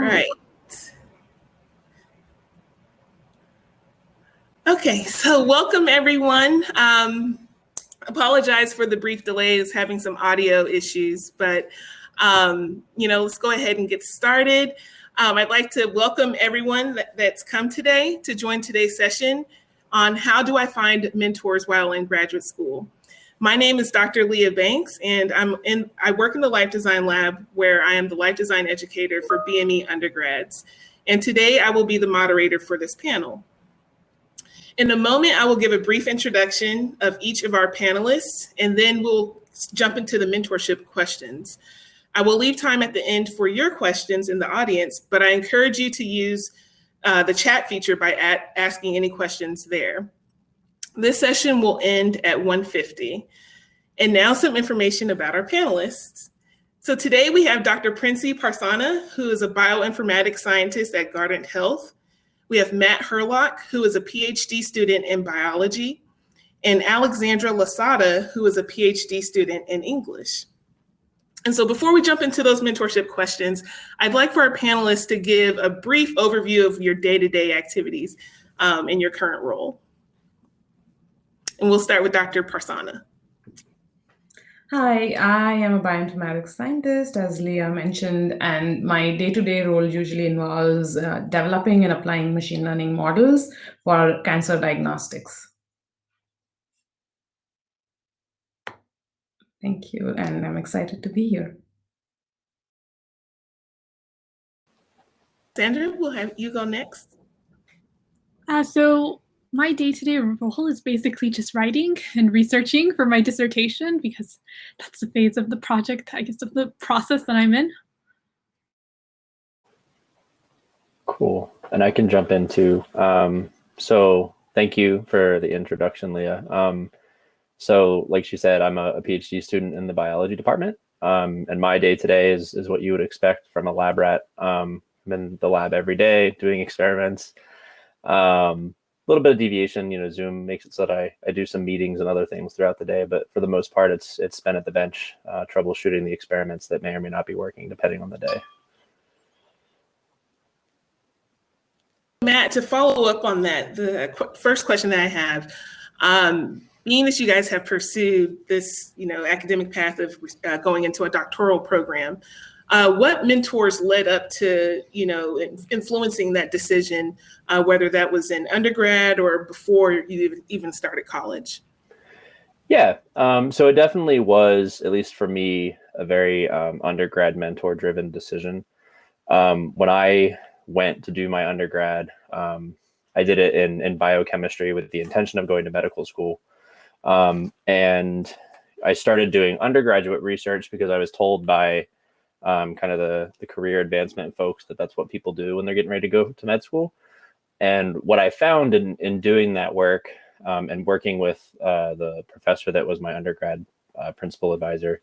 right. Okay, so welcome everyone. Apologize for the brief delays, having some audio issues, but let's go ahead and get started. I'd like to welcome everyone that's come today to join today's session on how do I find mentors while in graduate school. My name is Dr. Leah Banks, and I work in the Life Design Lab, where I am the Life Design Educator for BME undergrads. And today I will be the moderator for this panel. In a moment, I will give a brief introduction of each of our panelists, and then we'll jump into the mentorship questions. I will leave time at the end for your questions in the audience, but I encourage you to use the chat feature by asking any questions there. This session will end at 1:50. And now some information about our panelists. So today we have Dr. Princy Parsana, who is a bioinformatics scientist at Guardant Health. We have Matt Hurlock, who is a PhD student in biology, and Alexandra Lossada, who is a PhD student in English. And so before we jump into those mentorship questions, I'd like for our panelists to give a brief overview of your day-to-day activities in your current role. And we'll start with Dr. Parsana. Hi, I am a bioinformatics scientist, as Leah mentioned, and my day-to-day role usually involves developing and applying machine learning models for cancer diagnostics. Thank you, and I'm excited to be here. Sandra, we'll have you go next. So my day-to-day role is basically just writing and researching for my dissertation, because that's the phase of the project, I guess, of the process that I'm in. Cool. And I can jump into, so thank you for the introduction, Leah. So like she said, I'm a PhD student in the biology department. And my day-to-day is what you would expect from a lab rat. I'm in the lab every day doing experiments. A little bit of deviation, Zoom makes it so that I do some meetings and other things throughout the day, but for the most part, it's spent at the bench, troubleshooting the experiments that may or may not be working depending on the day. Matt, to follow up on that, the first question that I have, being that you guys have pursued this, academic path of going into a doctoral program, what mentors led up to, influencing that decision, whether that was in undergrad or before you even started college? Yeah, so it definitely was, at least for me, a very undergrad mentor-driven decision. When I went to do my undergrad, I did it in biochemistry with the intention of going to medical school. And I started doing undergraduate research because I was told by kind of the career advancement folks that's what people do when they're getting ready to go to med school. And what I found in doing that work and working with the professor that was my undergrad principal advisor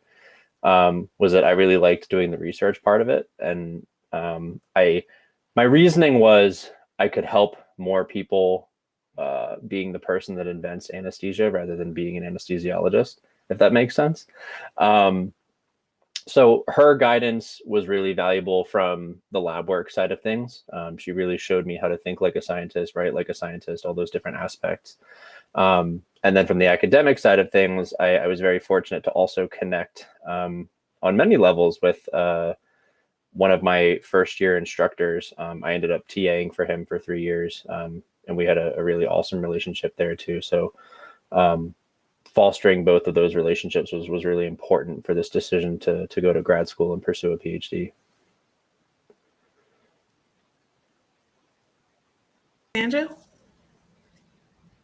was that I really liked doing the research part of it. And my reasoning was I could help more people being the person that invents anesthesia rather than being an anesthesiologist, if that makes sense. So her guidance was really valuable from the lab work side of things. She really showed me how to think like a scientist, write like a scientist, all those different aspects. And then from the academic side of things, I was very fortunate to also connect on many levels with one of my first year instructors. I ended up TAing for him for 3 years, and we had a really awesome relationship there too. So fostering both of those relationships was really important for this decision to go to grad school and pursue a PhD. Andrew?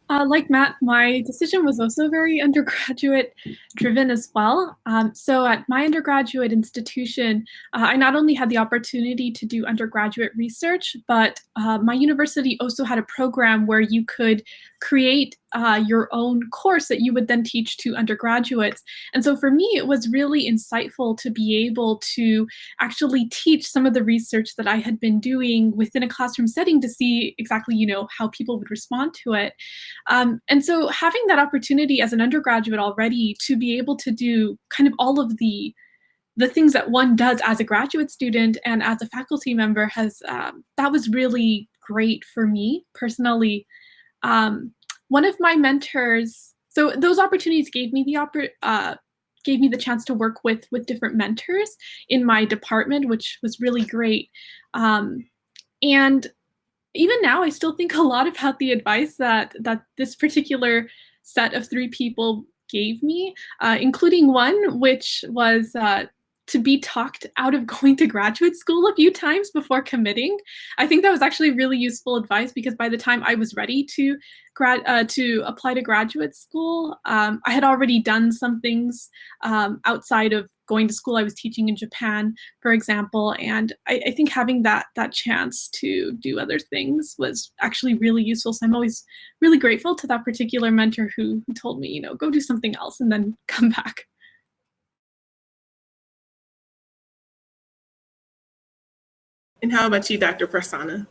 Like Matt, my decision was also very undergraduate driven as well. So at my undergraduate institution, I not only had the opportunity to do undergraduate research, but my university also had a program where you could create your own course that you would then teach to undergraduates. And so for me, it was really insightful to be able to actually teach some of the research that I had been doing within a classroom setting to see exactly, how people would respond to it. And so having that opportunity as an undergraduate already to be able to do kind of all of the the things that one does as a graduate student and as a faculty member has, that was really great for me personally. One of my mentors, so those opportunities gave me the chance to work with different mentors in my department, which was really great. And even now, I still think a lot about the advice that this particular set of 3 people gave me, including one which was to be talked out of going to graduate school a few times before committing. I think that was actually really useful advice, because by the time I was ready to apply to graduate school, I had already done some things outside of going to school. I was teaching in Japan, for example, and I think having that chance to do other things was actually really useful. So I'm always really grateful to that particular mentor who told me, go do something else and then come back. And how about you, Dr. Prasanna?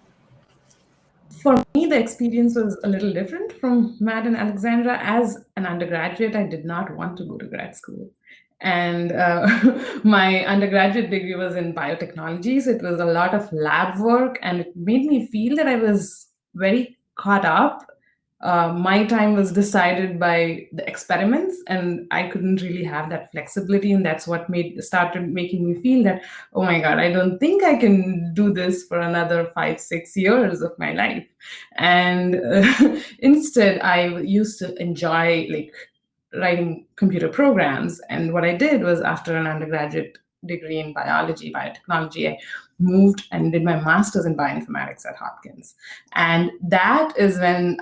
For me, the experience was a little different from Matt and Alexandra. As an undergraduate, I did not want to go to grad school. And my undergraduate degree was in biotechnology, so it was a lot of lab work, and it made me feel that I was very caught up. My time was decided by the experiments, and I couldn't really have that flexibility, and that's what started making me feel that, oh my God, I don't think I can do this for another 5-6 years of my life. And instead, I used to enjoy writing computer programs. And what I did was, after an undergraduate degree in biology, biotechnology, I moved and did my master's in bioinformatics at Hopkins. And that is when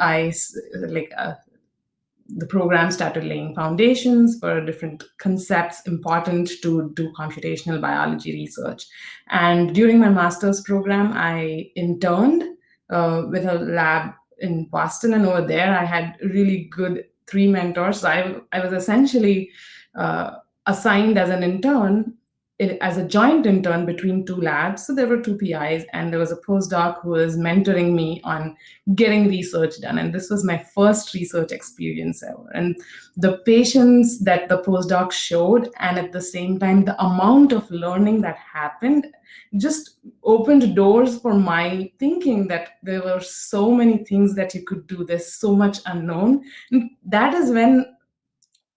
the program started laying foundations for different concepts important to do computational biology research. And during my master's program, I interned with a lab in Boston. And over there, I had really good 3 mentors. So I was essentially assigned as an intern, as a joint intern between 2 labs. So there were 2 PIs, and there was a postdoc who was mentoring me on getting research done. And this was my first research experience ever. And the patience that the postdoc showed, and at the same time, the amount of learning that happened, just opened doors for my thinking that there were so many things that you could do. There's so much unknown. And that is when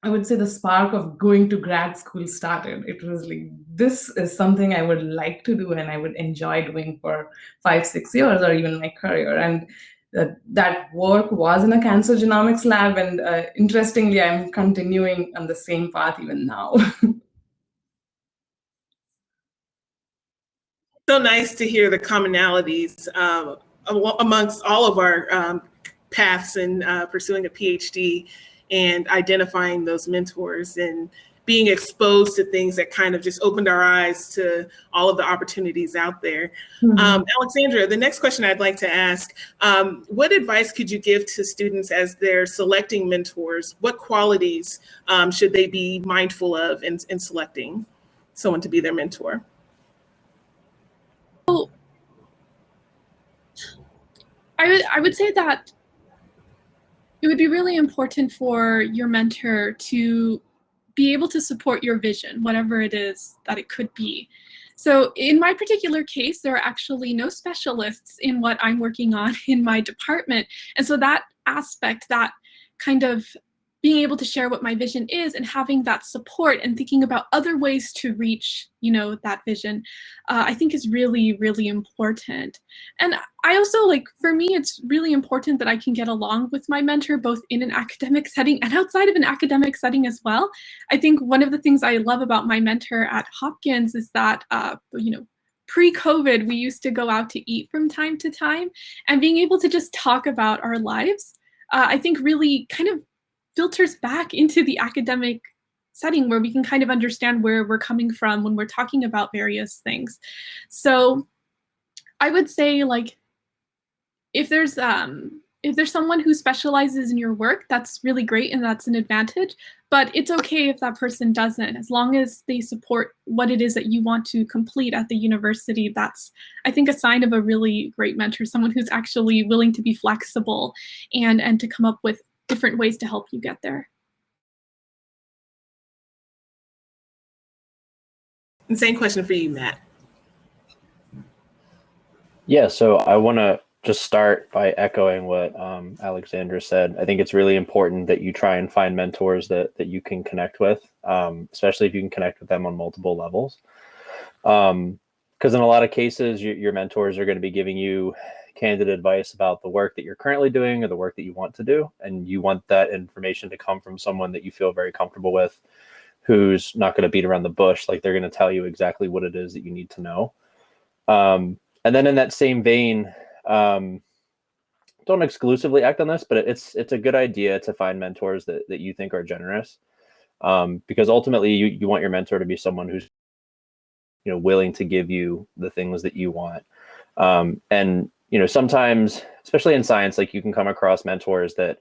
I would say the spark of going to grad school started. It was like, this is something I would like to do and I would enjoy doing for 5-6 years or even my career. And that work was in a cancer genomics lab. And interestingly, I'm continuing on the same path even now. So nice to hear the commonalities amongst all of our paths in pursuing a PhD, and identifying those mentors and being exposed to things that kind of just opened our eyes to all of the opportunities out there. Mm-hmm. Alexandra, the next question I'd like to ask, what advice could you give to students as they're selecting mentors? What qualities should they be mindful of in selecting someone to be their mentor? I would say that it would be really important for your mentor to be able to support your vision, whatever it is that it could be. So in my particular case, there are actually no specialists in what I'm working on in my department. And so that aspect, that kind of being able to share what my vision is and having that support and thinking about other ways to reach, that vision, I think is really, really important. And I also, for me, it's really important that I can get along with my mentor, both in an academic setting and outside of an academic setting as well. I think one of the things I love about my mentor at Hopkins is that, pre-COVID, we used to go out to eat from time to time, and being able to just talk about our lives, I think really kind of filters back into the academic setting where we can kind of understand where we're coming from when we're talking about various things. So I would say, if there's someone who specializes in your work, that's really great and that's an advantage, but it's okay if that person doesn't, as long as they support what it is that you want to complete at the university. That's, I think, a sign of a really great mentor, someone who's actually willing to be flexible and to come up with different ways to help you get there. And same question for you, Matt. Yeah, so I want to just start by echoing what Alexandra said. I think it's really important that you try and find mentors that you can connect with, especially if you can connect with them on multiple levels. Because in a lot of cases, your mentors are going to be giving you candid advice about the work that you're currently doing or the work that you want to do. And you want that information to come from someone that you feel very comfortable with, who's not going to beat around the bush. Like, they're going to tell you exactly what it is that you need to know. And then in that same vein, don't exclusively act on this, but it's a good idea to find mentors that you think are generous, because ultimately you want your mentor to be someone who's, you know, willing to give you the things that you want. And, you know, sometimes, especially in science, like, you can come across mentors that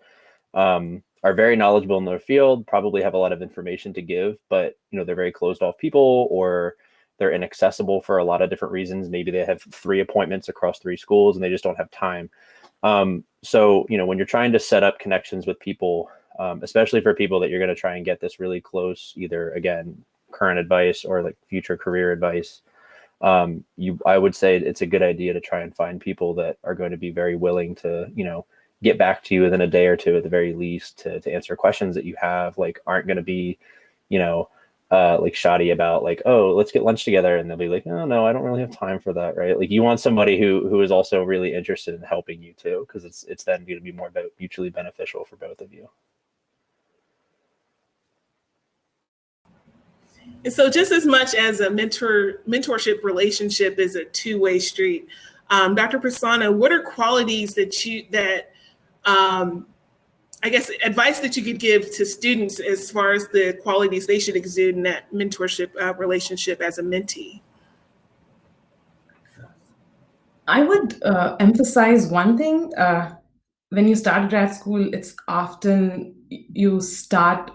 are very knowledgeable in their field, probably have a lot of information to give, but, you know, they're very closed off people, or they're inaccessible for a lot of different reasons. Maybe they have 3 appointments across 3 schools and they just don't have time. So, you know, when you're trying to set up connections with people, especially for people that you're going to try and get this really close, either, again, current advice or like future career advice, I would say it's a good idea to try and find people that are going to be very willing to, you know, get back to you within a day or two at the very least to answer questions that you have, like, aren't going to be, you know, like shoddy about, like, oh, let's get lunch together. And they'll be like, oh, no, I don't really have time for that. Right. Like, you want somebody who is also really interested in helping you too, because it's then going to be more mutually beneficial for both of you. And so just as much as a mentorship relationship is a two-way street, Dr. Prasanna, what are qualities that I guess advice that you could give to students as far as the qualities they should exude in that mentorship relationship as a mentee? I would emphasize one thing. When you start grad school, it's often you start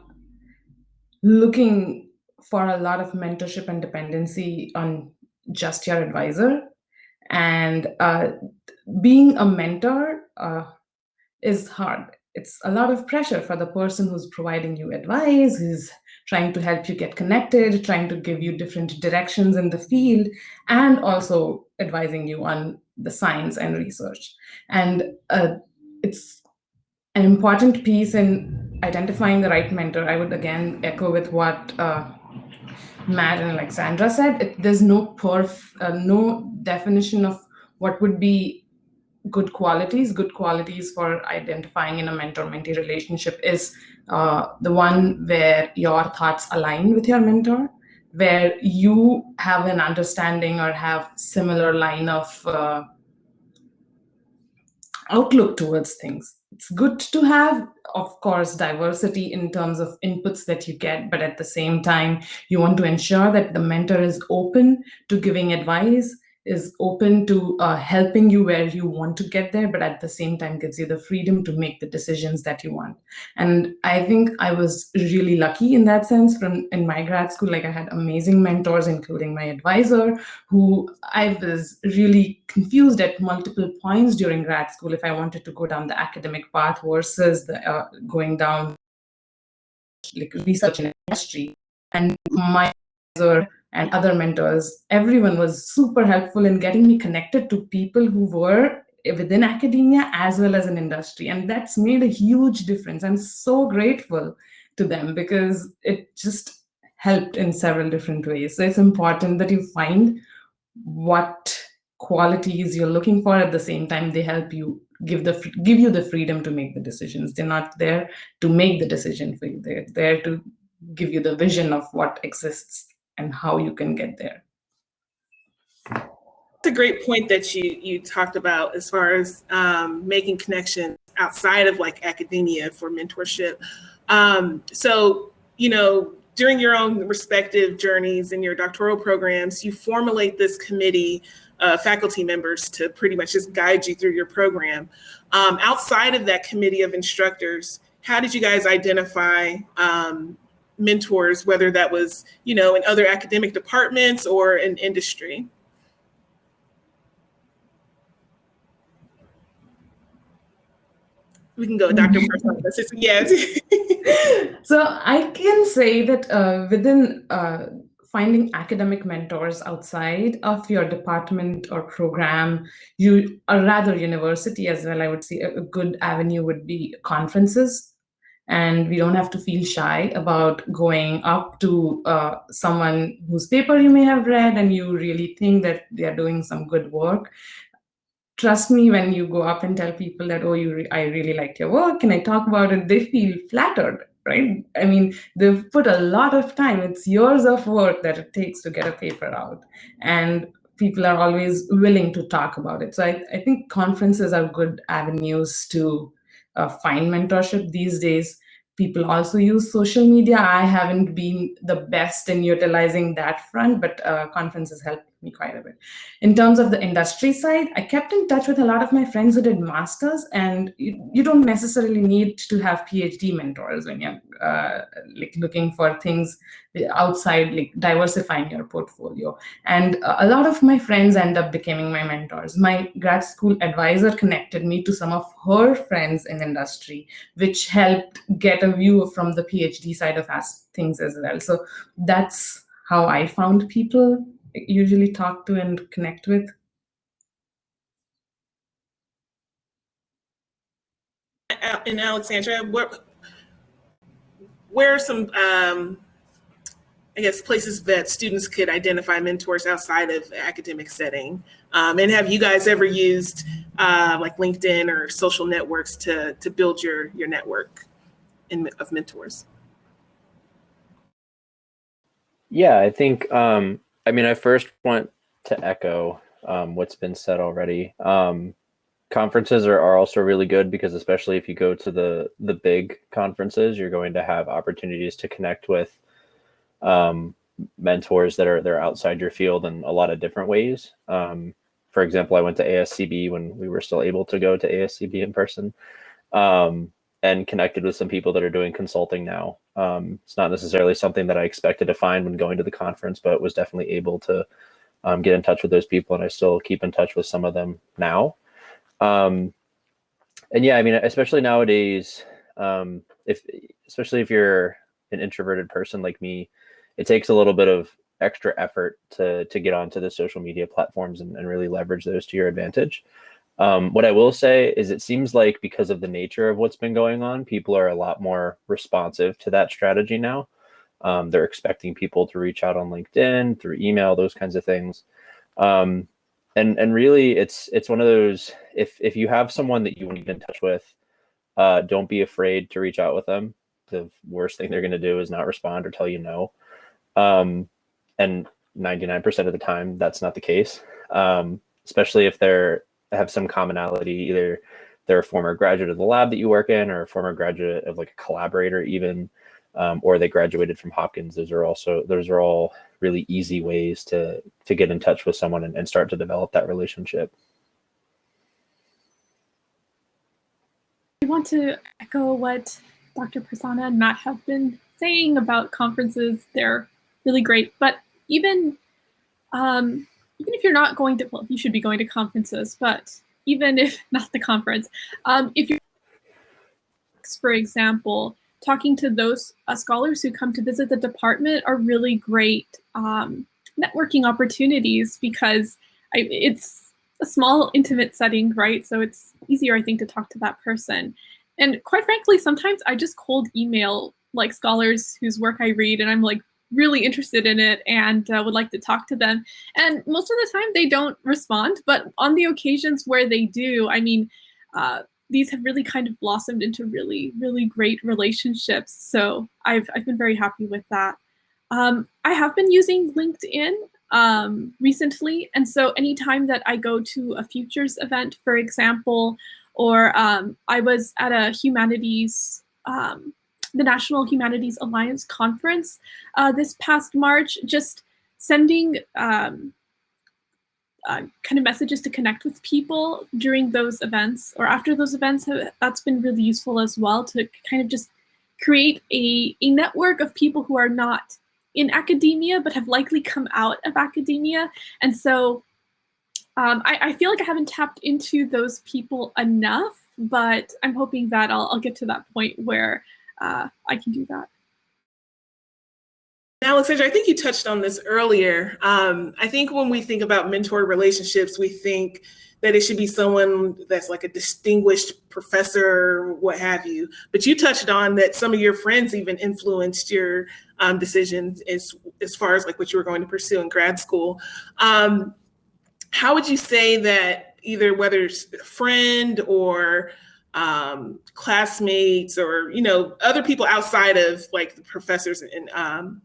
looking for a lot of mentorship and dependency on just your advisor. And being a mentor is hard. It's a lot of pressure for the person who's providing you advice, who's trying to help you get connected, trying to give you different directions in the field, and also advising you on the science and research. And it's an important piece in identifying the right mentor. I would again echo with what Matt and Alexandra said. There's no no definition of what would be good qualities. Good qualities for identifying in a mentor-mentee relationship is the one where your thoughts align with your mentor, where you have an understanding or have similar line of outlook towards things. It's good to have, of course, diversity in terms of inputs that you get, but at the same time, you want to ensure that the mentor is open to giving advice, is open to helping you where you want to get there, but at the same time gives you the freedom to make the decisions that you want. And I think I was really lucky in that sense. In my grad school, like, I had amazing mentors, including my advisor, who I was really confused at multiple points during grad school if I wanted to go down the academic path versus the going down like research and industry. And my advisor and other mentors, everyone was super helpful in getting me connected to people who were within academia as well as in industry. And that's made a huge difference. I'm so grateful to them because it just helped in several different ways. So it's important that you find what qualities you're looking for. At the same time, they help you give you the freedom to make the decisions. They're not there to make the decision for you. They're there to give you the vision of what exists and how you can get there. It's a great point that you talked about as far as making connections outside of like academia for mentorship. So, you know, during your own respective journeys in your doctoral programs, you formulate this committee of faculty members to pretty much just guide you through your program. Outside of that committee of instructors, how did you guys identify mentors, whether that was, you know, in other academic departments or in industry? We can go, Dr. Parsana. Yes. So I can say that within finding academic mentors outside of your department or program, or rather university as well, I would say a good avenue would be conferences. And we don't have to feel shy about going up to someone whose paper you may have read and you really think that they are doing some good work. Trust me, when you go up and tell people that, oh, I really liked your work, can I talk about it? They feel flattered, right? I mean, they've put a lot of time. It's years of work that it takes to get a paper out. And people are always willing to talk about it. So I think conferences are good avenues to find mentorship these days. People also use social media. I haven't been the best in utilizing that front, but conferences help me quite a bit. In terms of the industry side, I kept in touch with a lot of my friends who did masters, and you don't necessarily need to have PhD mentors when you're looking for things outside, like diversifying your portfolio. And a lot of my friends end up becoming my mentors. My grad school advisor connected me to some of her friends in industry, which helped get a view from the PhD side of things as well. So that's how I found people usually talk to and connect with. And Alexandra, where are some, I guess, places that students could identify mentors outside of the academic setting? And have you guys ever used like LinkedIn or social networks to build your network of mentors? Yeah, I think, I first want to echo what's been said already. Conferences are also really good because especially if you go to the big conferences, you're going to have opportunities to connect with mentors that are outside your field in a lot of different ways. For example, I went to ASCB when we were still able to go to ASCB in person, and connected with some people that are doing consulting now. It's not necessarily something that I expected to find when going to the conference, but was definitely able to get in touch with those people, and I still keep in touch with some of them now. And yeah, especially nowadays, especially if you're an introverted person like me, it takes a little bit of extra effort to get onto the social media platforms and really leverage those to your advantage. What I will say is it seems like because of the nature of what's been going on, people are a lot more responsive to that strategy now. They're expecting people to reach out on LinkedIn, through email, those kinds of things. And really, it's one of those, if you have someone that you want to get in touch with, don't be afraid to reach out with them. The worst thing they're going to do is not respond or tell you no. And 99% of the time, that's not the case, especially if they have some commonality. Either they're a former graduate of the lab that you work in, or a former graduate of like a collaborator even, or they graduated from Hopkins. Those are all really easy ways to get in touch with someone and start to develop that relationship. I want to echo what Dr. Prasanna and Matt have been saying about conferences. They're really great, but even if you're not going to, well, you should be going to conferences, but even if not the conference, if you're, for example, talking to those scholars who come to visit the department are really great networking opportunities, because it's a small, intimate setting, right? So it's easier, I think, to talk to that person. And quite frankly, sometimes I just cold email like scholars whose work I read, and I'm like really interested in it and would like to talk to them. And most of the time they don't respond, but on the occasions where they do, these have really kind of blossomed into really, really great relationships. So I've been very happy with that. I have been using LinkedIn recently. And so anytime that I go to a futures event, for example, or I was at a humanities, the National Humanities Alliance conference this past March, just sending kind of messages to connect with people during those events or after those events, that's been really useful as well, to kind of just create a network of people who are not in academia but have likely come out of academia. And so I feel like I haven't tapped into those people enough, but I'm hoping that I'll get to that point where I can do that. Alexandra, I think you touched on this earlier. I think when we think about mentor relationships, we think that it should be someone that's like a distinguished professor, what have you. But you touched on that some of your friends even influenced your decisions as far as like what you were going to pursue in grad school. How would you say that either whether it's a friend or classmates or, you know, other people outside of like the professors and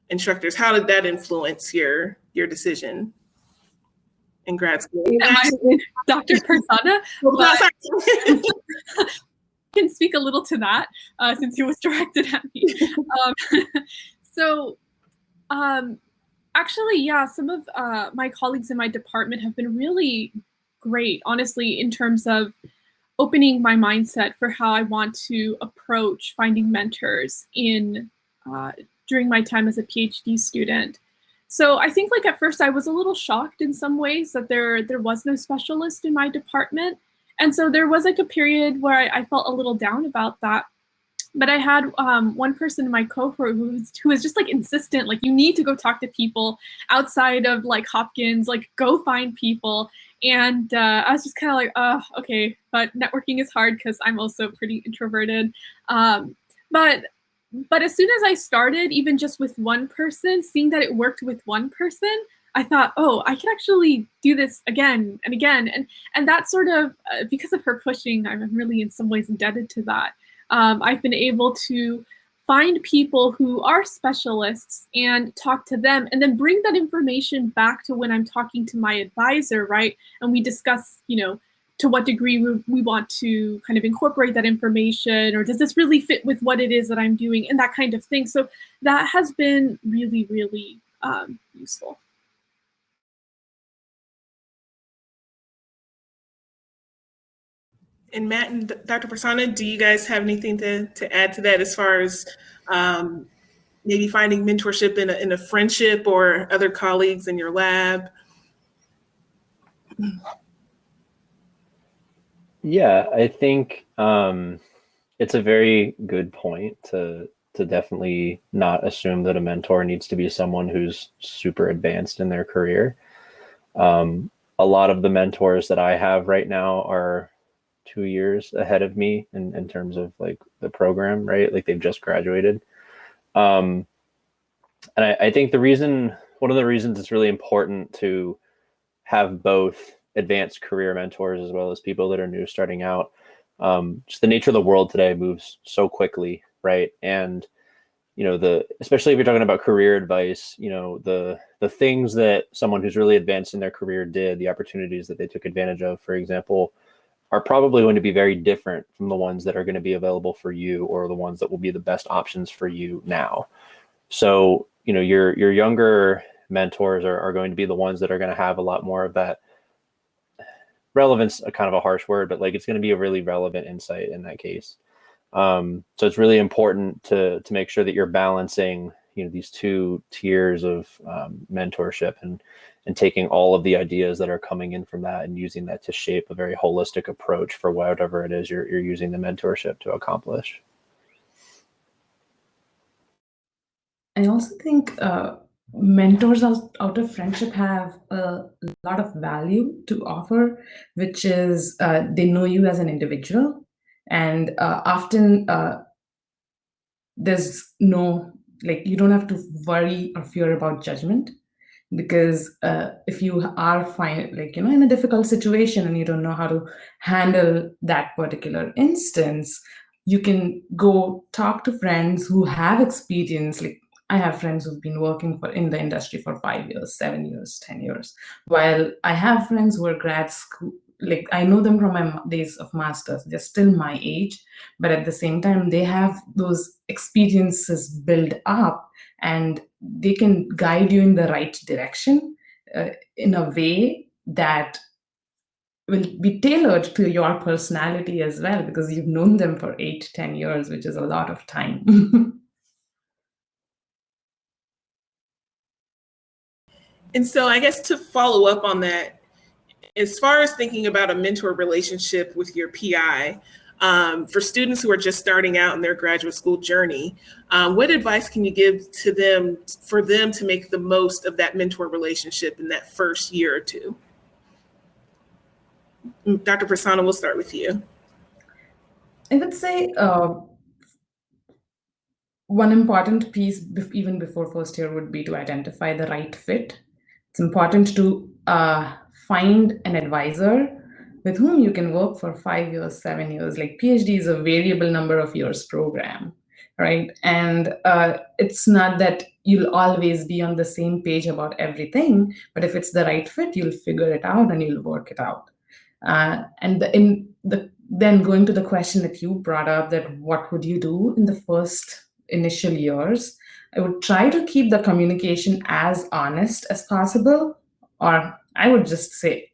instructors, how did that influence your decision in grad school? Dr. Parsana can speak a little to that since he was directed at me. Actually, yeah, some of my colleagues in my department have been really great, honestly, in terms of opening my mindset for how I want to approach finding mentors in during my time as a PhD student. So I think like at first I was a little shocked in some ways that there was no specialist in my department. And so there was like a period where I felt a little down about that. But I had one person in my cohort who was just like insistent, like you need to go talk to people outside of like Hopkins, like go find people. And I was just kind of like, okay, but networking is hard because I'm also pretty introverted. But as soon as I started, even just with one person, seeing that it worked with one person, I thought, oh, I can actually do this again and again. And that sort of, because of her pushing, I'm really in some ways indebted to that. I've been able to find people who are specialists and talk to them and then bring that information back to when I'm talking to my advisor, right? And we discuss, you know, to what degree we want to kind of incorporate that information, or does this really fit with what it is that I'm doing, and that kind of thing. So that has been really, really useful. And Matt and Dr. Prasanna, do you guys have anything to add to that as far as maybe finding mentorship in a friendship or other colleagues in your lab? Yeah, I think it's a very good point to definitely not assume that a mentor needs to be someone who's super advanced in their career. A lot of the mentors that I have right now are 2 years ahead of me in terms of like the program, right? Like they've just graduated. And I think one of the reasons it's really important to have both advanced career mentors as well as people that are new starting out. Just the nature of the world today moves so quickly, right? And you know, especially if you're talking about career advice, you know, the things that someone who's really advanced in their career did, the opportunities that they took advantage of, for example, are probably going to be very different from the ones that are going to be available for you, or the ones that will be the best options for you now. So, you know, your younger mentors are going to be the ones that are going to have a lot more of that relevance, a kind of a harsh word, but like it's going to be a really relevant insight in that case. So it's really important to make sure that you're balancing, you know, these two tiers of mentorship and taking all of the ideas that are coming in from that and using that to shape a very holistic approach for whatever it is you're using the mentorship to accomplish. I also think mentors out of friendship have a lot of value to offer, which is they know you as an individual, and often there's no, like, you don't have to worry or fear about judgment, because if you are in a difficult situation and you don't know how to handle that particular instance, you can go talk to friends who have experience. Like, I have friends who've been working in the industry for 5 years, 7 years, 10 years, while I have friends who are grad school. Like, I know them from my days of masters. They're still my age, but at the same time, they have those experiences built up, and they can guide you in the right direction in a way that will be tailored to your personality as well, because you've known them for 8-10 years, which is a lot of time. And so I guess to follow up on that, as far as thinking about a mentor relationship with your PI, For students who are just starting out in their graduate school journey, what advice can you give to them for them to make the most of that mentor relationship in that first year or two? Dr. Prasanna, we'll start with you. I would say one important piece, even before first year, would be to identify the right fit. It's important to find an advisor with whom you can work for 5 years, 7 years. Like PhD is a variable number of years program, right? And it's not that you'll always be on the same page about everything, but if it's the right fit, you'll figure it out and you'll work it out. Then going to the question that you brought up, that what would you do in the first initial years, I would try to keep the communication as honest as possible, or I would just say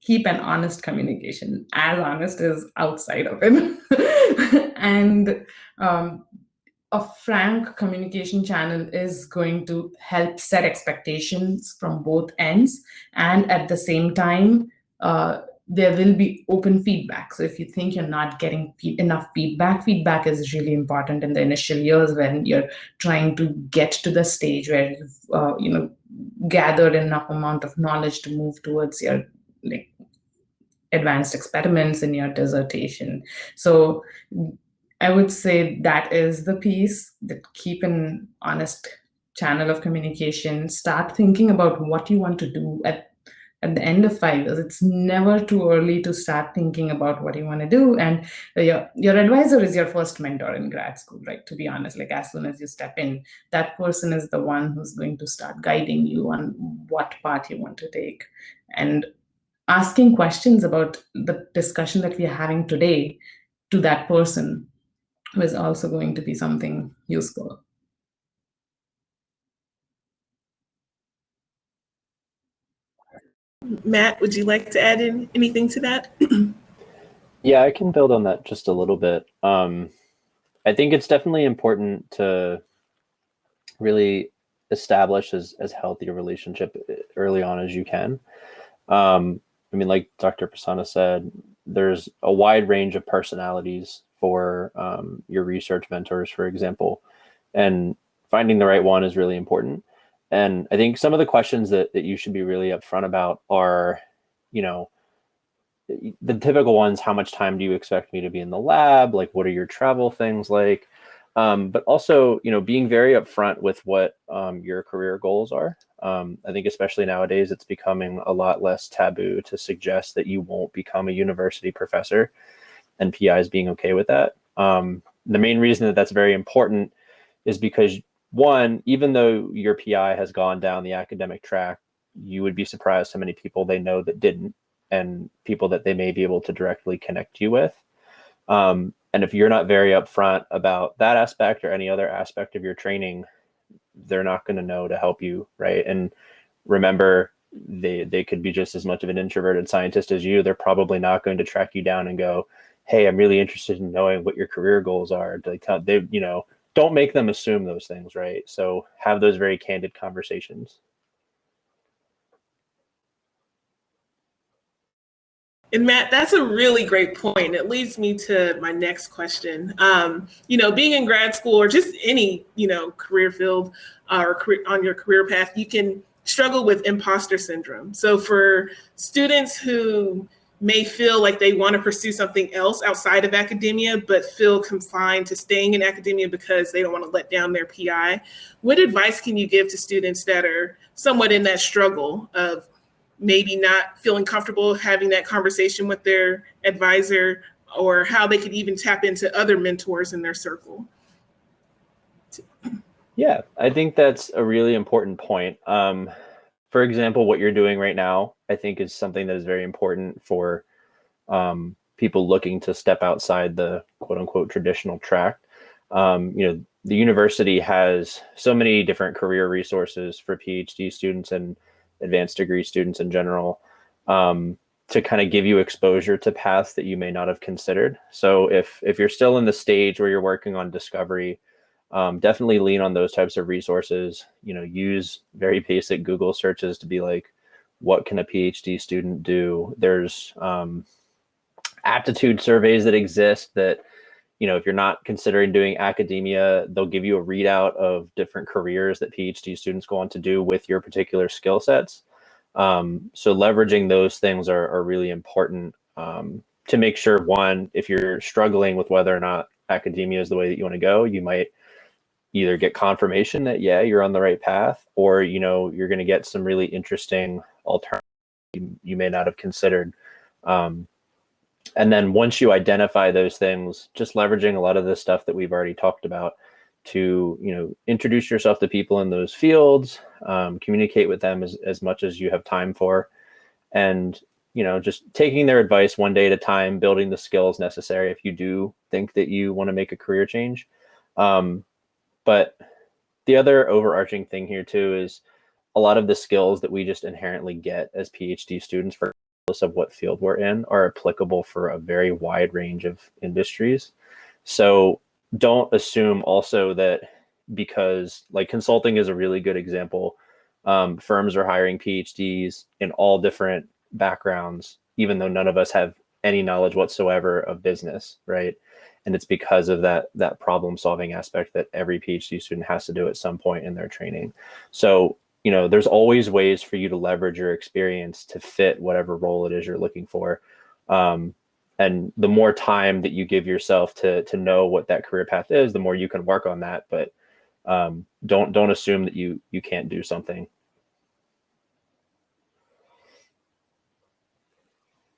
keep an honest communication, as honest as outside of it. And a frank communication channel is going to help set expectations from both ends, and at the same time, there will be open feedback. So if you think you're not getting enough feedback is really important in the initial years when you're trying to get to the stage where you've gathered enough amount of knowledge to move towards your advanced experiments in your dissertation. So I would say that is the piece, that keep an honest channel of communication. Start thinking about what you want to do at the end of 5 years. It's never too early to start thinking about what you want to do. And your advisor is your first mentor in grad school, right? To be honest, like as soon as you step in, that person is the one who's going to start guiding you on what path you want to take. And asking questions about the discussion that we are having today to that person was also going to be something useful. Matt, would you like to add anything to that? Yeah, I can build on that just a little bit. I think it's definitely important to really establish as healthy a relationship early on as you can. I mean, like Dr. Prasanna said, there's a wide range of personalities for your research mentors, for example, and finding the right one is really important. And I think some of the questions that you should be really upfront about are, the typical ones: how much time do you expect me to be in the lab? Like, what are your travel things like? But also, being very upfront with what your career goals are. I think especially nowadays, it's becoming a lot less taboo to suggest that you won't become a university professor, and PIs being okay with that. The main reason that that's very important is because, one, even though your PI has gone down the academic track, you would be surprised how many people they know that didn't, and people that they may be able to directly connect you with. And if you're not very upfront about that aspect or any other aspect of your training, they're not going to know to help you, right? And remember, they could be just as much of an introverted scientist as you. They're probably not going to track you down and go, "Hey, I'm really interested in knowing what your career goals are." Don't make them assume those things, right? So have those very candid conversations. And Matt, that's a really great point. It leads me to my next question. Being in grad school or just any, career field or on your career path, you can struggle with imposter syndrome. So for students who may feel like they want to pursue something else outside of academia, but feel confined to staying in academia because they don't want to let down their PI, what advice can you give to students that are somewhat in that struggle of maybe not feeling comfortable having that conversation with their advisor, or how they could even tap into other mentors in their circle? Yeah, I think that's a really important point. For example, what you're doing right now, I think, is something that is very important for people looking to step outside the quote unquote traditional track. The university has so many different career resources for PhD students and advanced degree students in general, to kind of give you exposure to paths that you may not have considered. So if you're still in the stage where you're working on discovery, definitely lean on those types of resources. Use very basic Google searches to be like, what can a PhD student do? There's aptitude surveys that exist that, if you're not considering doing academia, they'll give you a readout of different careers that PhD students go on to do with your particular skill sets. So leveraging those things are really important to make sure, one, if you're struggling with whether or not academia is the way that you want to go, you might either get confirmation that, yeah, you're on the right path, or, you're going to get some really interesting alternatives you may not have considered. And then once you identify those things, just leveraging a lot of the stuff that we've already talked about to, introduce yourself to people in those fields, communicate with them as much as you have time for, and, just taking their advice one day at a time, building the skills necessary if you do think that you want to make a career change. But the other overarching thing here too is a lot of the skills that we just inherently get as PhD students, regardless of what field we're in, are applicable for a very wide range of industries. So don't assume also that because, like, consulting is a really good example. Firms are hiring PhDs in all different backgrounds, even though none of us have any knowledge whatsoever of business, right? And it's because of that problem solving aspect that every PhD student has to do at some point in their training. So, there's always ways for you to leverage your experience to fit whatever role it is you're looking for. And the more time that you give yourself to know what that career path is, the more you can work on that. But don't assume that you can't do something.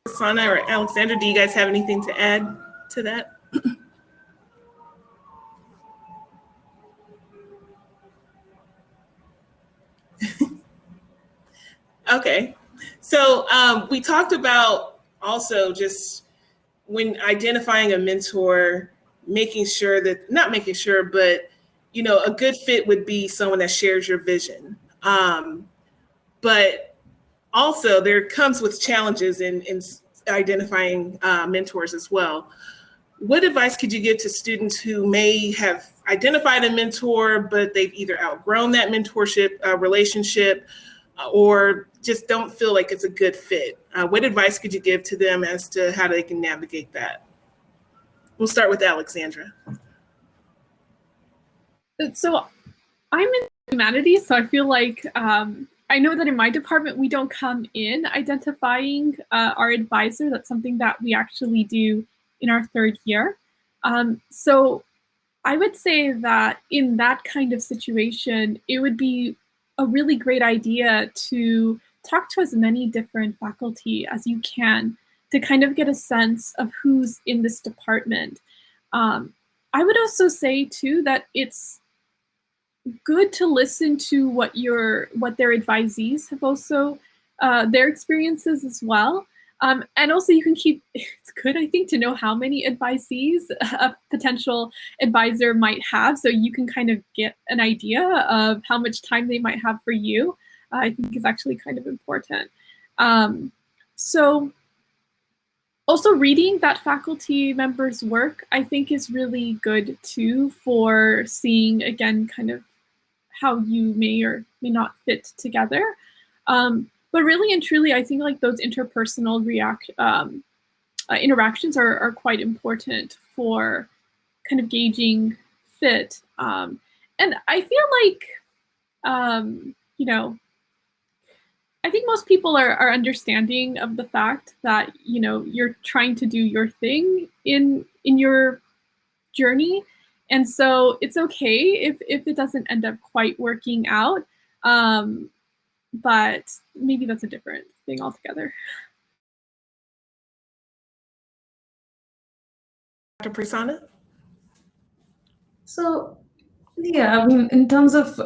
Prasanna or Alexandra, do you guys have anything to add to that? Okay, so we talked about also just when identifying a mentor, making sure that, not making sure, but, a good fit would be someone that shares your vision. But also there comes with challenges in identifying mentors as well. What advice could you give to students who may have identified a mentor, but they've either outgrown that mentorship relationship or just don't feel like it's a good fit? What advice could you give to them as to how they can navigate that? We'll start with Alexandra. So I'm in humanities, so I feel like I know that in my department, we don't come in identifying our advisor. That's something that we actually do in our third year. So I would say that in that kind of situation, it would be a really great idea to talk to as many different faculty as you can to kind of get a sense of who's in this department. I would also say too that it's good to listen to what their advisees have also, their experiences as well. And also you can it's good, I think, to know how many advisees a potential advisor might have, so you can kind of get an idea of how much time they might have for you. I think is actually kind of important. So also reading that faculty member's work, I think, is really good too for seeing, again, kind of how you may or may not fit together. But really and truly, I think like those interpersonal interactions are quite important for kind of gauging fit. And I feel like, I think most people are understanding of the fact that, you're trying to do your thing in your journey. And so it's okay if it doesn't end up quite working out. But maybe that's a different thing altogether. Dr. Prasanna? So, yeah, I mean, in terms of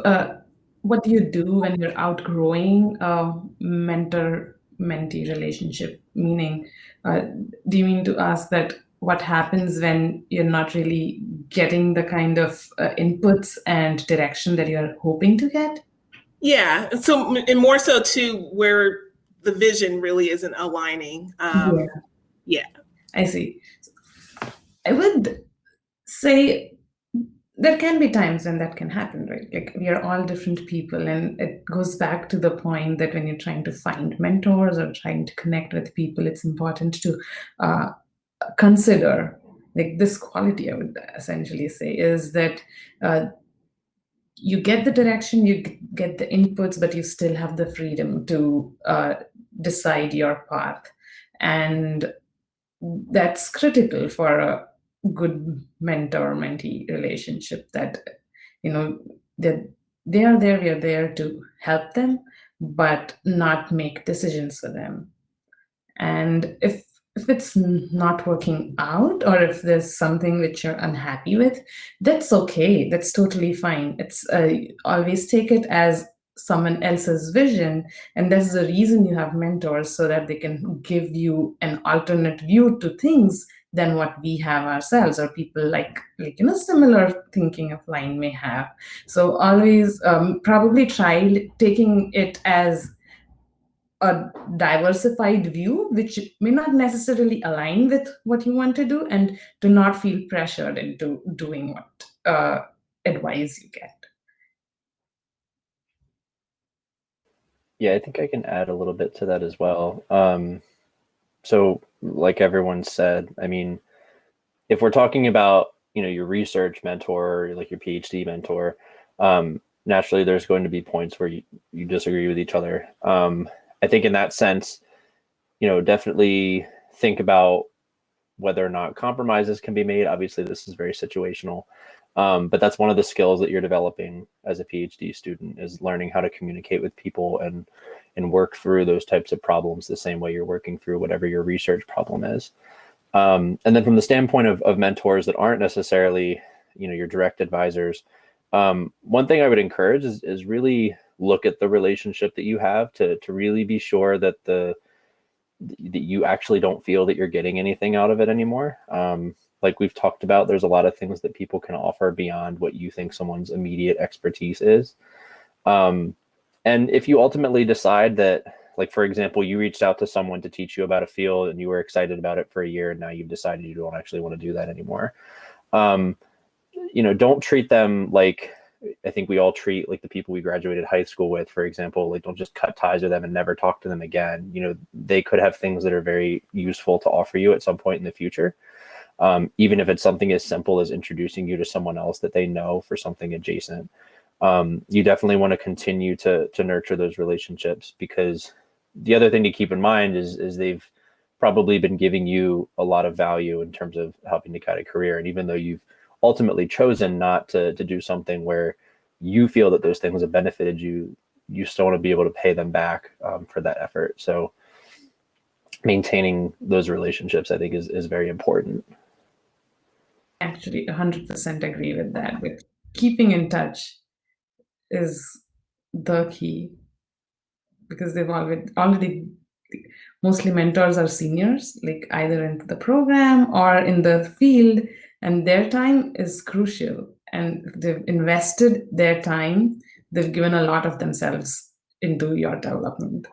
what do you do when you're outgrowing a mentor-mentee relationship? Meaning, do you mean to ask that what happens when you're not really getting the kind of inputs and direction that you're hoping to get? Yeah, so and more so too, where the vision really isn't aligning. Yeah, I see. I would say there can be times when that can happen, right? Like, we are all different people, and it goes back to the point that when you're trying to find mentors or trying to connect with people, it's important to consider, like this quality, I would essentially say, is that you get the direction, you get the inputs, but you still have the freedom to decide your path. And that's critical for a good mentor-mentee relationship, that, that they are there, we are there to help them, but not make decisions for them. And if it's not working out, or if there's something which you're unhappy with, that's okay. That's totally fine. It's always take it as someone else's vision, and that's the reason you have mentors, so that they can give you an alternate view to things than what we have ourselves, or people like similar thinking of line may have. So always probably try taking it as a diversified view, which may not necessarily align with what you want to do, and to not feel pressured into doing what advice you get. Yeah, I think I can add a little bit to that as well. So like everyone said, I mean, if we're talking about, your research mentor, like your PhD mentor, naturally there's going to be points where you disagree with each other. I think in that sense, definitely think about whether or not compromises can be made. Obviously, this is very situational, but that's one of the skills that you're developing as a PhD student, is learning how to communicate with people and work through those types of problems the same way you're working through whatever your research problem is. And then from the standpoint of mentors that aren't necessarily, your direct advisors, one thing I would encourage is really look at the relationship that you have to really be sure that that you actually don't feel that you're getting anything out of it anymore. Like we've talked about, there's a lot of things that people can offer beyond what you think someone's immediate expertise is. And if you ultimately decide that, like, for example, you reached out to someone to teach you about a field and you were excited about it for a year, and now you've decided you don't actually want to do that anymore. Don't treat them like I think we all treat like the people we graduated high school with, for example. Like, don't just cut ties with them and never talk to them again. They could have things that are very useful to offer you at some point in the future. Even if it's something as simple as introducing you to someone else that they know for something adjacent. You definitely want to continue to nurture those relationships, because the other thing to keep in mind is they've probably been giving you a lot of value in terms of helping to guide a career. And even though you've ultimately chosen not to do something where you feel that those things have benefited you, you still want to be able to pay them back for that effort. So maintaining those relationships, I think, is very important. Actually, 100% agree with that. With keeping in touch is the key, because they've already mostly mentors are seniors, like either in the program or in the field, and their time is crucial, and they've invested their time. They've given a lot of themselves into your development.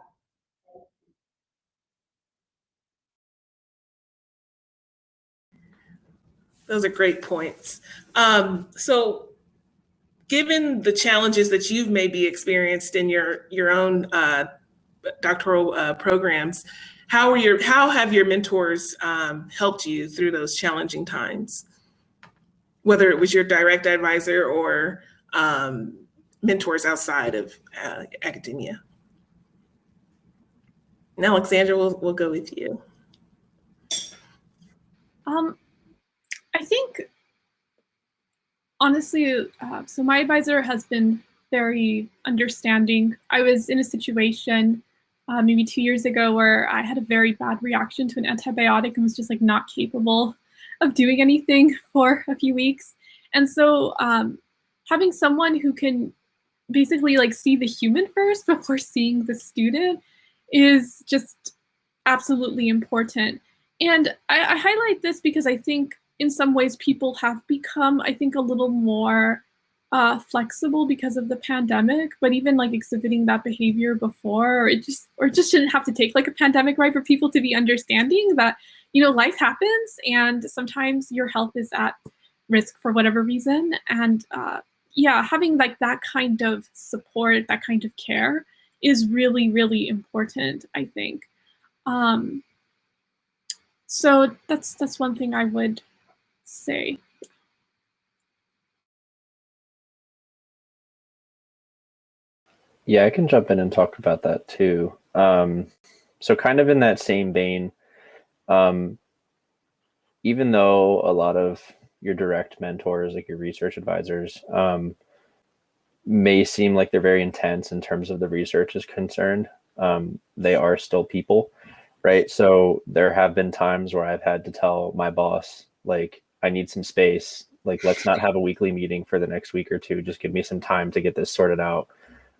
Those are great points. So given the challenges that you've maybe experienced in your own doctoral programs, how have your mentors helped you through those challenging times? Whether it was your direct advisor or mentors outside of academia. And Alexandra, we'll go with you. I think, honestly, so my advisor has been very understanding. I was in a situation maybe 2 years ago where I had a very bad reaction to an antibiotic and was just like not capable of doing anything for a few weeks. And so having someone who can basically like see the human first before seeing the student is just absolutely important. And I highlight this because I think in some ways people have become, I think, a little more flexible because of the pandemic, but even like exhibiting that behavior before, or it just shouldn't have to take like a pandemic, right, for people to be understanding that, life happens and sometimes your health is at risk for whatever reason. And yeah, having like that kind of support, that kind of care is really, really important, I think. So that's one thing I would say. Yeah, I can jump in and talk about that too. So kind of in that same vein, even though a lot of your direct mentors, like your research advisors, may seem like they're very intense in terms of the research is concerned, they are still people, right? So there have been times where I've had to tell my boss, like, I need some space. Like, let's not have a weekly meeting for the next week or two. Just give me some time to get this sorted out.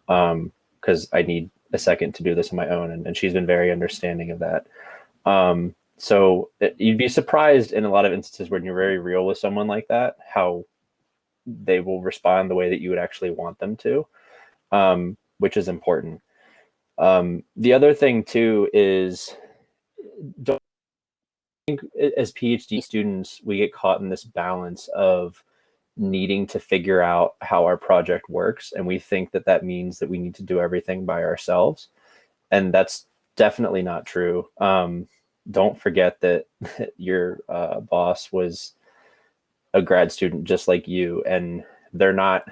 Because I need a second to do this on my own. And she's been very understanding of that. So you'd be surprised in a lot of instances when you're very real with someone like that, how they will respond the way that you would actually want them to, which is important. The other thing too is, don't think as PhD students, we get caught in this balance of needing to figure out how our project works. And we think that that means that we need to do everything by ourselves. And that's definitely not true. Don't forget that your boss was a grad student just like you, and they're not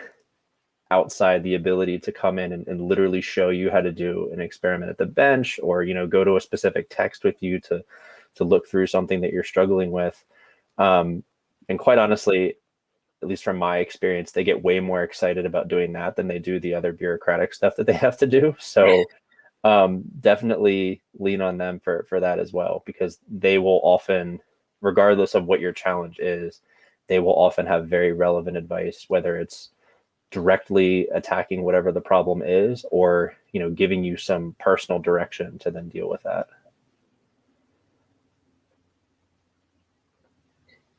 outside the ability to come in and literally show you how to do an experiment at the bench, or, you know, go to a specific text with you to look through something that you're struggling with. And quite honestly, at least from my experience, they get way more excited about doing that than they do the other bureaucratic stuff that they have to do. So definitely lean on them for that as well, because they will often, regardless of what your challenge is, they will often have very relevant advice, whether it's directly attacking whatever the problem is, or, you know, giving you some personal direction to then deal with that.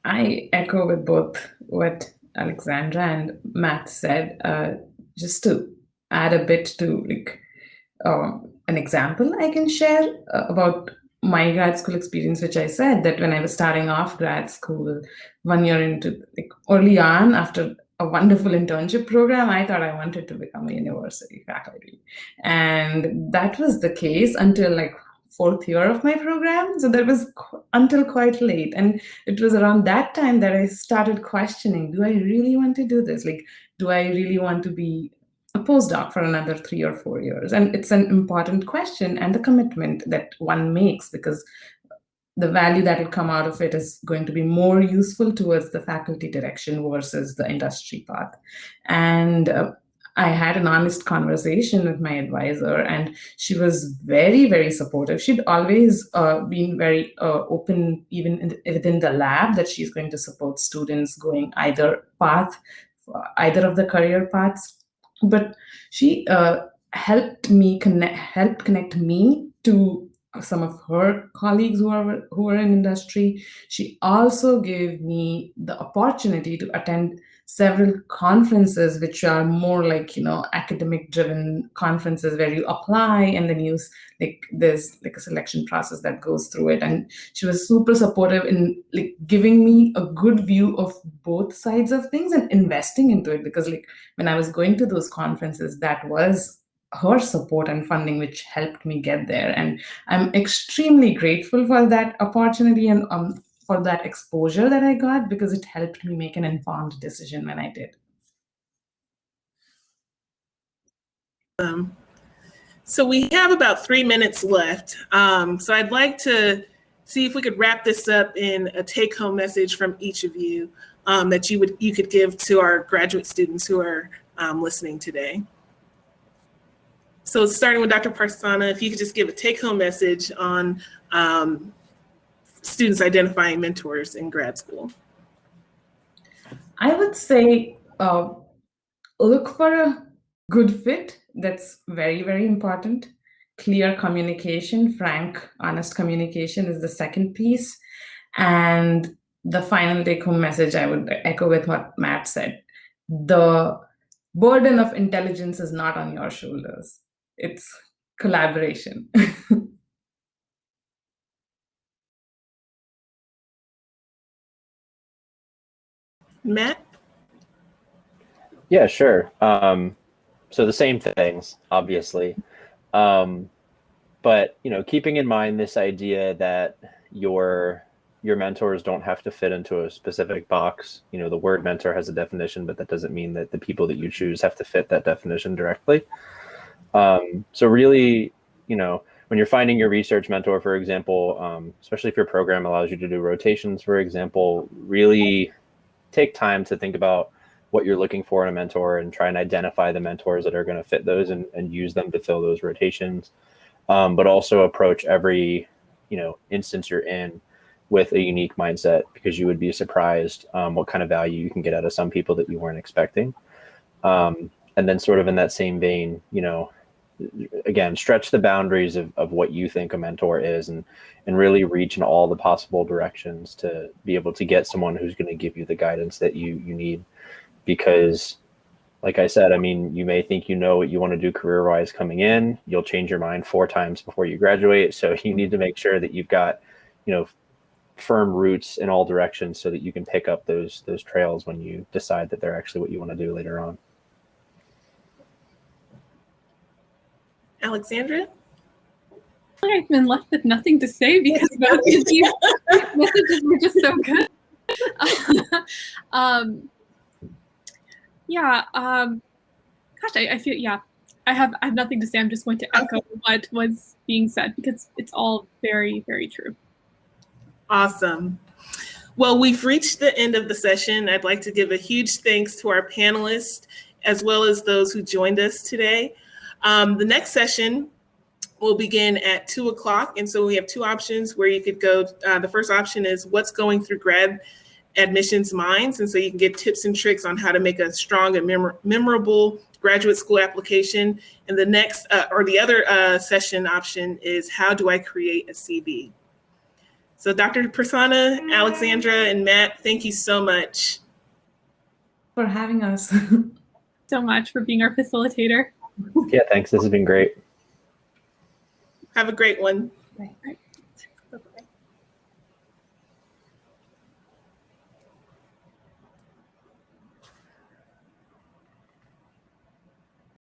I echo with both what Alexandra and Matt said. Just to add a bit to an example I can share about my grad school experience, which I said that when I was starting off grad school, 1 year into, early on, after a wonderful internship program, I thought I wanted to become a university faculty. And that was the case until fourth year of my program. So that was until quite late. And it was around that time that I started questioning, do I really want to do this? Do I really want to be a postdoc for another 3 or 4 years? And it's an important question, and the commitment that one makes, because the value that will come out of it is going to be more useful towards the faculty direction versus the industry path. And I had an honest conversation with my advisor, and she was very, very supportive. She'd always been very open, even within the lab, that she's going to support students going either of the career paths. But she helped connect me to some of her colleagues who are in industry. She also gave me the opportunity to attend several conferences, which are more academic driven conferences where you apply and then there's a selection process that goes through it. And she was super supportive in giving me a good view of both sides of things and investing into it, because when I was going to those conferences, that was her support and funding which helped me get there. And I'm extremely grateful for that opportunity and for that exposure that I got, because it helped me make an informed decision when I did. So we have about 3 minutes left. So I'd like to see if we could wrap this up in a take-home message from each of you that you could give to our graduate students who are listening today. So starting with Dr. Parsana, if you could just give a take-home message on students identifying mentors in grad school. I would say look for a good fit. That's very, very important. Clear communication, frank, honest communication is the second piece. And the final take-home message, I would echo with what Matt said. The burden of intelligence is not on your shoulders. It's collaboration. Matt? Yeah, sure. So the same things, obviously. But, keeping in mind this idea that your your mentors don't have to fit into a specific box. You know, the word mentor has a definition, but that doesn't mean that the people that you choose have to fit that definition directly. So really, you know, when you're finding your research mentor, for example, especially if your program allows you to do rotations, for example, really take time to think about what you're looking for in a mentor and try and identify the mentors that are going to fit those and use them to fill those rotations. But also approach every, you know, instance you're in with a unique mindset, because you would be surprised what kind of value you can get out of some people that you weren't expecting. And then sort of in that same vein, you know, again, stretch the boundaries of what you think a mentor is, and really reach in all the possible directions to be able to get someone who's going to give you the guidance that you need. Because like I said, I mean, you may think you know what you want to do career-wise coming in. You'll change your mind 4 times before you graduate. So you need to make sure that you've got, you know, firm roots in all directions so that you can pick up those trails when you decide that they're actually what you want to do later on. Alexandra? I've been left with nothing to say because both of these messages were just so good. Gosh, I feel, yeah, I have nothing to say. I'm just going to echo what was being said because it's all very, very true. Awesome. Well, we've reached the end of the session. I'd like to give a huge thanks to our panelists, as well as those who joined us today. The next session will begin at 2 o'clock. And so we have 2 options where you could go. The first option is what's going through grad admissions minds. And so you can get tips and tricks on how to make a strong and memorable graduate school application. And the next or the other session option is how do I create a CV? So Dr. Prasanna, Alexandra, and Matt, thank you so much for having us. So much for being our facilitator. Yeah, thanks. This has been great. Have a great one. Right.